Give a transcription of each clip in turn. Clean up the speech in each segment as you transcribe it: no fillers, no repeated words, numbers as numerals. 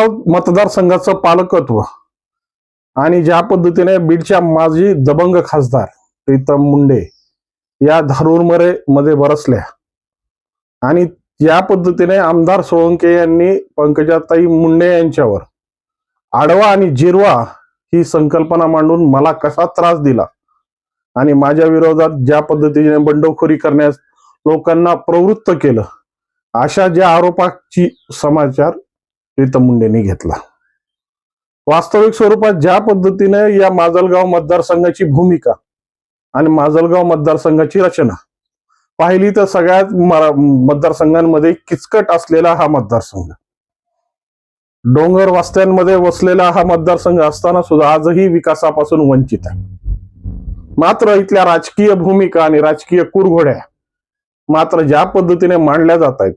माजलगाव मतदारसंघाचं पालकत्व आणि ज्या पद्धतीने बीडच्या माजी दबंग खासदार प्रीतम मुंडे या धारूरमरे मध्ये बरसल्या आणि या पद्धतीने आमदार सोळंके यांनी पंकजाताई मुंडे यांच्यावर आडवा आणि जिरवा ही संकल्पना मांडून मला कसा त्रास दिला आणि माझ्या विरोधात ज्या पद्धतीने बंडखोरी करण्यास लोकांना प्रवृत्त केलं, अशा ज्या आरोपाची समाचार प्रीतम मुंडेंनी घेतला. वास्तविक स्वरूपात ज्या पद्धतीने या माजलगाव मतदारसंघाची भूमिका आणि माजलगाव मतदारसंघाची रचना पाहिली तर सगळ्यात मतदारसंघांमध्ये किचकट असलेला हा मतदारसंघ, डोंगर वस्त्यांमध्ये वसलेला हा मतदारसंघ असताना सुद्धा आजही विकासापासून वंचित आहे. मात्र इथल्या राजकीय भूमिका आणि राजकीय कुरघोड्या मात्र ज्या पद्धतीने मांडल्या जात आहेत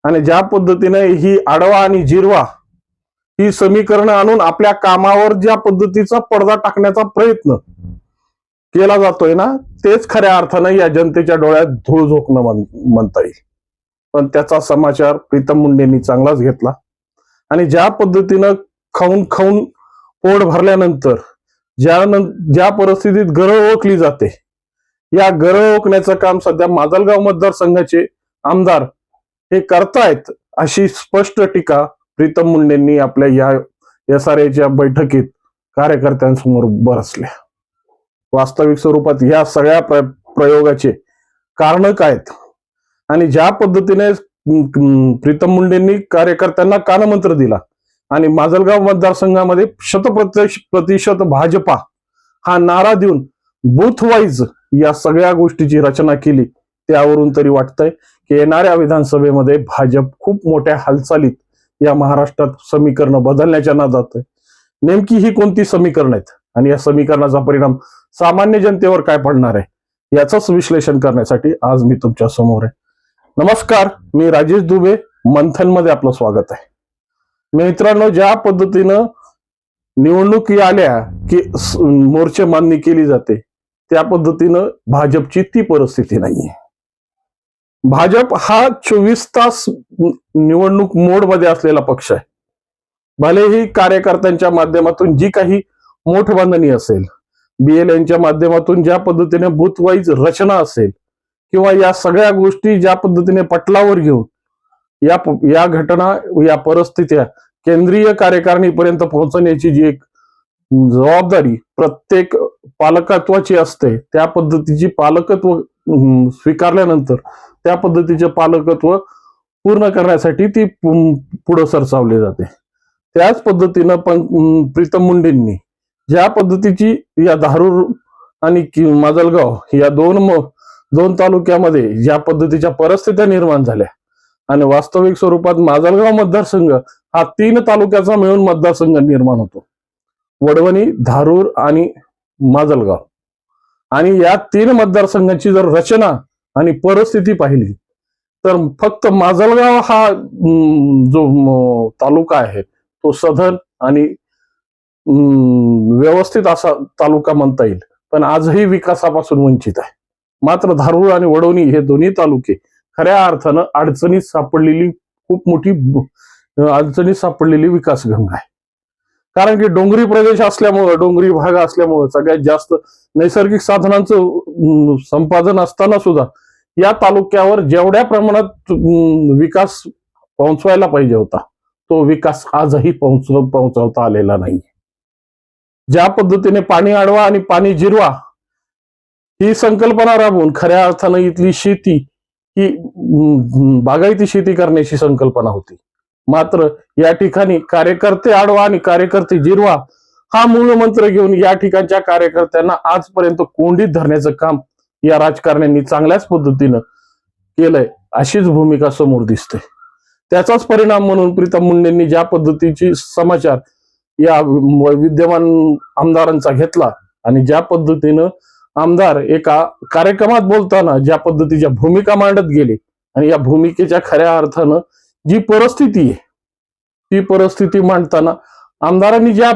आणि ज्या पद्धतीने ही आडवा आणि जिरवा ही समीकरणं आणून आपल्या कामावर ज्या पद्धतीचा पडदा टाकण्याचा प्रयत्न केला जातोय ना, तेच खऱ्या अर्थानं या जनतेच्या डोळ्यात धूळ झोकणं म्हणता येईल. पण त्याचा समाचार प्रीतम मुंडेंनी चांगलाच घेतला आणि ज्या पद्धतीनं खाऊन खाऊन पोट भरल्यानंतर ज्या परिस्थितीत गरळ ओळखली जाते, या गरळ ओळखण्याचं काम सध्या माजलगाव मतदारसंघाचे आमदार हे करतायत, अशी स्पष्ट टीका प्रीतम मुंडेंनी आपल्या या SRAच्या बैठकीत कार्यकर्त्यांसमोर बरसल्या. वास्तविक स्वरूपात या सगळ्या प्रयोगाचे कारण काय आहेत आणि ज्या पद्धतीने प्रीतम मुंडेंनी कार्यकर्त्यांना कानमंत्र दिला आणि माजलगाव मतदारसंघामध्ये 100% भाजपा हा नारा देऊन बूथ वाईज या सगळ्या गोष्टीची रचना केली, त्यावरून तरी वाटतंय की येणाऱ्या विधानसभेमध्ये भाजप खूप मोठ्या हालचालीत या महाराष्ट्रात समीकरण बदलण्याच्या नादात आहे. नेमकी ही कोणती समीकरण आहेत आणि या समीकरणाचा परिणाम सामान्य जनतेवर काय पडणार आहे, याचंच विश्लेषण करण्यासाठी आज मी तुमच्या समोर आहे. नमस्कार, मी राजेश दुबे. मंथन मध्ये आपलं स्वागत आहे. मित्रांनो, ज्या पद्धतीनं निवडणुकी आल्या की मोर्चे मांडणी केली जाते, त्या पद्धतीनं भाजपची ती परिस्थिती नाहीये. भाजप हा 24 तास निवडणूक मोड मध्ये असलेला पक्ष आहे. भलेही कार्यकर्त्यांच्या माध्यमातून जी काही मोठबांधणी असेल, BLNच्या माध्यमातून ज्या पद्धतीने बूथ वाईज रचना असेल किंवा या सगळ्या गोष्टी ज्या पद्धतीने पटलावर घेऊन या घटना, या परिस्थित्या केंद्रीय कार्यकारिणीपर्यंत पोहोचण्याची जी एक जबाबदारी प्रत्येक पालकत्वाची असते, त्या पद्धतीची पालकत्व स्वीकारल्यानंतर त्या पद्धतीचे पालकत्व पूर्ण करण्यासाठी ती पुढे सरसावली जाते. त्याच पद्धतीनं प्रीतम मुंडेंनी ज्या पद्धतीची या धारूर आणि माजलगाव या दोन तालुक्यामध्ये ज्या पद्धतीच्या परिस्थित्या निर्माण झाल्या आणि वास्तविक स्वरूपात माजलगाव मतदारसंघ हा 3 तालुक्याचा मिळून मतदारसंघ निर्माण होतो. वडवणी, धारूर आणि माजलगाव, आणि या 3 मतदारसंघांची जर रचना आणि परिस्थिती पाहिली तर फक्त माजलगाव हा जो तालुका आहे तो सधन आणि व्यवस्थित असा तालुका म्हणता येईल, पण आजही विकासापासून वंचित आहे. मात्र धारूर आणि वडवणी हे दोन्ही तालुके खऱ्या अर्थानं अडचणीत सापडलेली खूप मोठी अडचणीत सापडलेली विकासगंगा आहे. कारण की डोंगरी प्रदेश असल्यामुळं, डोंगरी भाग असल्यामुळं सगळ्यात जास्त नैसर्गिक साधनांचं संपादन असताना सुद्धा या तालुक्यावर जेवढ्या प्रमाणात विकास पोहोचवायला पाहिजे होता, तो विकास आजही पोहोचवता आलेला नाही. ज्या पद्धतीने पाणी अडवा आणि पाणी जिरवा ही संकल्पना राबवून खऱ्या अर्थानं इथली शेती ही बागायती शेती करण्याची संकल्पना होती. मात्र या ठिकाणी कार्यकर्ते अडवा आणि कार्यकर्ते जिरवा हा मूळ मंत्र घेऊन या ठिकाणच्या कार्यकर्त्यांना आजपर्यंत कोंडीत धरण्याचं काम या राजकारण्यांनी चांगल्याच पद्धतीनं केलंय, अशीच भूमिका समोर दिसते. त्याचाच परिणाम म्हणून प्रीतम मुंडेंनी ज्या पद्धतीची समाचार या विद्यमान आमदारांचा घेतला आणि ज्या पद्धतीनं आमदार एका कार्यक्रमात बोलताना ज्या पद्धतीच्या भूमिका मांडत गेले आणि या भूमिकेच्या खऱ्या अर्थानं जी परिस्थिती आहे, ती परिस्थिती मांडताना आमदारांनी ज्या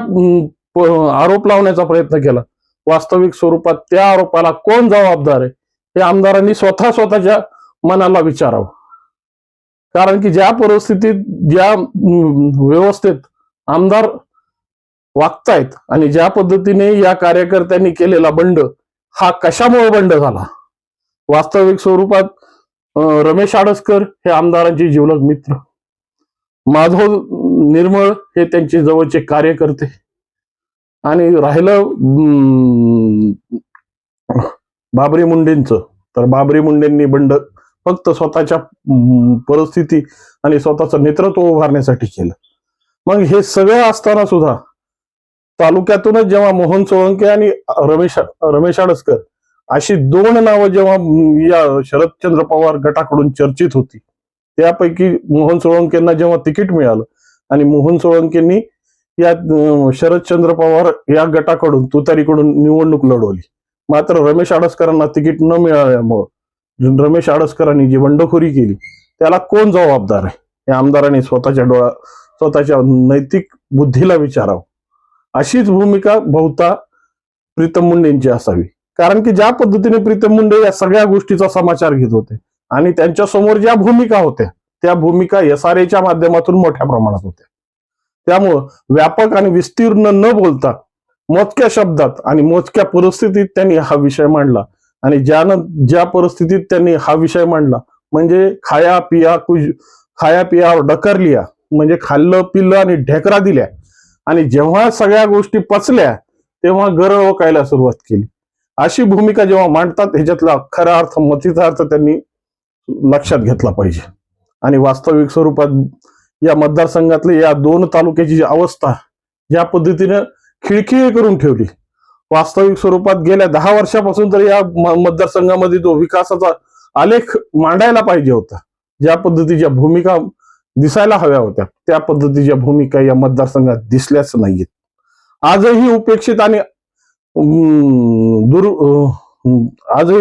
आरोप लावण्याचा प्रयत्न केला, वास्तविक स्वरूपात त्या आरोपाला कोण जबाबदार आहे हे आमदारांनी स्वतःच्या मनाला विचारावं. कारण की ज्या परिस्थितीत, ज्या व्यवस्थेत आमदार वागतायत आणि ज्या पद्धतीने या कार्यकर्त्यांनी केलेला बंड हा कशामुळे बंड झाला, वास्तविक स्वरूपात रमेश आडसकर हे आमदारांचे जिवलग मित्र, माधव निर्मळ हे त्यांचे जवळचे कार्यकर्ते, आणि राहिलं बाबरी मुंडेंचं, तर बाबरी मुंडेंनी बंड फक्त स्वतःच्या परिस्थिती आणि स्वतःचं नेतृत्व उभारण्यासाठी केलं. मग हे सगळं असताना सुद्धा तालुक्यातूनच जेव्हा मोहन सोळंके आणि रमेश आडसकर अशी दोन नावं जेव्हा या शरदचंद्र पवार गटाकडून चर्चित होती, त्यापैकी मोहन सोळंकेंना जेव्हा तिकीट मिळालं आणि मोहन सोळंकेंनी या शरदचंद्र पवार या गटाकडून तुतारीकडून निवडणूक लढवली, मात्र रमेश आडसकरांना तिकीट न मिळाल्यामुळे रमेश आडसकरांनी जी बंडखोरी केली त्याला कोण जबाबदार आहे, या आमदारांनी स्वतःच्या नैतिक बुद्धीला विचारावं. अशीच भूमिका बहुता प्रीतम मुंडेंची असावी, कारण की ज्या पद्धतीने प्रीतम मुंडे या सगळ्या गोष्टीचा समाचार घेत होते आणि त्यांच्या समोर ज्या भूमिका होत्या त्या भूमिका SRAच्या माध्यमातून मोठ्या प्रमाणात होत्या. त्यामुळं व्यापक आणि विस्तीर्ण न बोलता मोजक्या शब्दात आणि मोजक्या परिस्थितीत त्यांनी हा विषय मांडला, आणि ज्या परिस्थितीत त्यांनी हा विषय मांडला म्हणजे खाया पियावर डकर लिया, म्हणजे खाल्लं पिल्लं आणि ढेकरा दिल्या, आणि जेव्हा सगळ्या गोष्टी पचल्या तेव्हा गरळ ओकायला सुरुवात केली. अशी भूमिका जेव्हा मांडतात ह्याच्यातला खरा अर्थ, मतीचा अर्थ त्यांनी लक्षात घेतला पाहिजे. आणि वास्तविक स्वरूपात या मतदारसंघातली या दोन तालुक्याची अवस्था ज्या पद्धतीनं खिळखिळी करून ठेवली, वास्तविक स्वरूपात गेल्या 10 वर्षापासून तर या मतदारसंघामध्ये जो विकासाचा आलेख मांडायला पाहिजे होता, ज्या पद्धतीच्या भूमिका दिसायला हव्या होत्या त्या पद्धतीच्या भूमिका या मतदारसंघात दिसल्याच नाहीयेत. आजही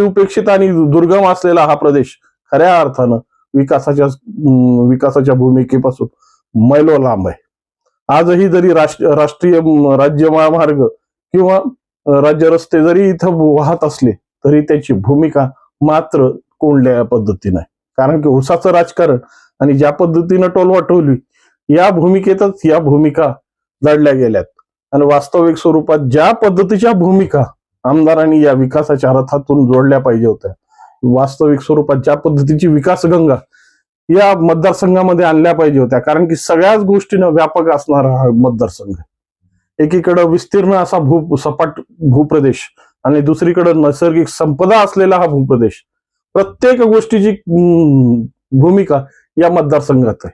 उपेक्षित आणि दुर्गम असलेला हा प्रदेश खऱ्या अर्थानं विकासाच्या भूमिकेपासून मैलो लांब आहे. आजही जरी राष्ट्रीय राज्य महामार्ग किंवा राज्य रस्ते जरी इथं वाहत असले तरी त्याची भूमिका मात्र कोंडल्या पद्धतीने आहे. कारण की उसाचं राजकारण आणि ज्या पद्धतीनं टोलवाटोली या भूमिकेतच या भूमिका लढल्या गेल्यात, आणि वास्तविक स्वरूपात ज्या पद्धतीच्या भूमिका आमदारांनी या विकासाच्या रथातून जोडल्या पाहिजे होत्या, वास्तविक स्वरूपात ज्या पद्धतीची विकासगंगा या मतदारसंघामध्ये आणल्या पाहिजे होत्या, कारण की सगळ्याच गोष्टीनं व्यापक असणारा हा मतदारसंघ, एकीकडे विस्तीर्ण असा सपाट भूप्रदेश आणि दुसरीकडे नैसर्गिक संपदा असलेला हा भूप्रदेश, प्रत्येक गोष्टीची भूमिका या मतदारसंघात आहे.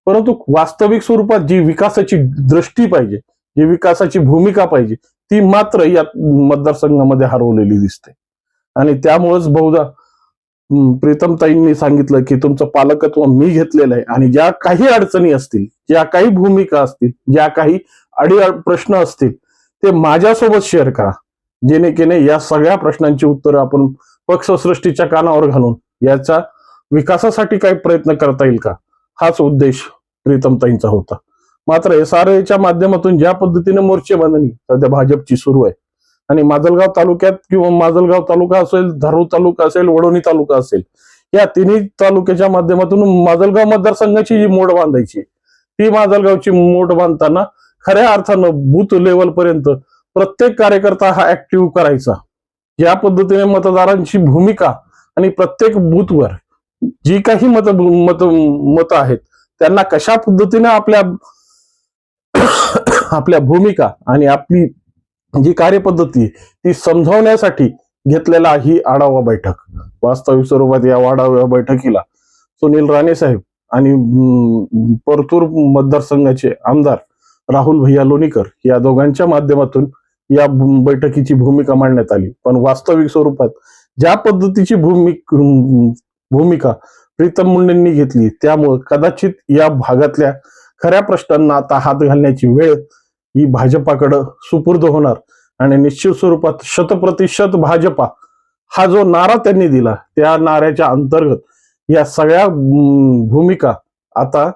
परंतु वास्तविक स्वरूपात जी विकासाची दृष्टी पाहिजे, जी विकासाची भूमिका पाहिजे, ती मात्र या मतदारसंघामध्ये हरवलेली दिसते. आणि त्यामुळेच बहुधा प्रीतमताईंनी सांगितलं की तुमचं पालकत्व मी घेतलेलं आहे, आणि ज्या काही अडचणी असतील, ज्या काही भूमिका असतील, ज्या काही प्रश्न असतील ते माझ्यासोबत शेअर करा, जेणेकेने या सगळ्या प्रश्नांची उत्तरं आपण पक्षसृष्टीच्या कानावर घालून याचा विकासासाठी काही प्रयत्न करता येईल का, हाच उद्देश प्रीतमताईंचा होता. मात्र SRAच्या माध्यमातून ज्या पद्धतीने मोर्चे बांधणी सध्या भाजपची सुरू आहे, आणि माजलगाव तालुक्यात किंवा माजलगाव तालुका असेल, धारूर तालुका असेल, वडोणी तालुका असेल, या तिन्ही तालुक्याच्या माध्यमातून माजलगाव मतदारसंघाची जी मोड बांधायची, ती माजलगावची मोड बांधताना खऱ्या अर्थानं बूथ लेवल पर्यंत प्रत्येक कार्यकर्ता हा ऍक्टिव्ह करायचा, ज्या पद्धतीने मतदारांची भूमिका आणि प्रत्येक बूथवर जी काही मत आहेत त्यांना कशा पद्धतीने आपल्या भूमिका आणि आपली जी कार्यपद्धती ती समजावण्यासाठी घेतलेला ही आढावा बैठक. वास्तविक स्वरूपात या आढावा बैठकीला सुनील राणे साहेब आणि परतूर मतदारसंघाचे आमदार राहुल भैया लोणीकर या दोघांच्या माध्यमातून या बैठकीची भूमिका मांडण्यात आली. पण वास्तविक स्वरूपात ज्या पद्धतीची भूमिका प्रीतम मुंडेंनी घेतली, त्यामुळे कदाचित या भागातल्या खऱ्या प्रश्नांना आता हात घालण्याची वेळ ही भाजपाकडे सुपूर्द होणार, आणि निश्चित स्वरूपात 100% भाजपा हा जो नारा त्यांनी दिला त्या नाऱ्याच्या अंतर्गत या सगळ्या भूमिका आता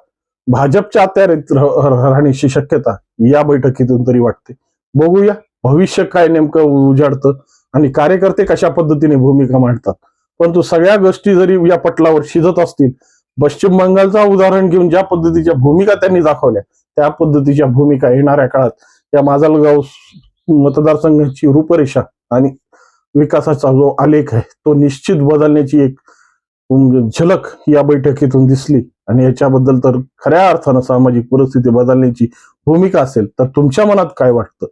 भाजपच्या अत्यारीत राहण्याची शक्यता या बैठकीतून तरी वाटते. बघूया भविष्य काय नेमकं उजाडतं आणि कार्यकर्ते कशा पद्धतीने भूमिका मांडतात. परंतु सगळ्या गोष्टी जरी या पटलावर शिजत असतील, पश्चिम बंगालचा उदाहरण घेऊन ज्या पद्धतीच्या भूमिका त्यांनी दाखवल्या त्या पद्धतीच्या भूमिका येणाऱ्या काळात या माजलगाव मतदारसंघाची रूपरेषा आणि विकासाचा जो आलेख आहे तो निश्चित बदलण्याची एक झलक या बैठकीतून दिसली. आणि याच्याबद्दल तर खऱ्या अर्थानं सामाजिक परिस्थिती बदलण्याची भूमिका असेल तर तुमच्या मनात काय वाटतं?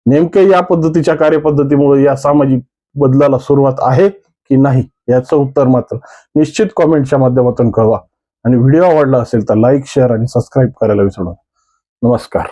नेमके या पद्धतीच्या कार्यपद्धतीमुळे या सामाजिक बदलाला सुरुवात आहे की नाही याचं उत्तर मात्र निश्चित कॉमेंटच्या माध्यमातून कळवा. आणि व्हिडिओ आवडला असेल तर लाईक, शेअर आणि सबस्क्राईब करायला विसरू नका. नमस्कार.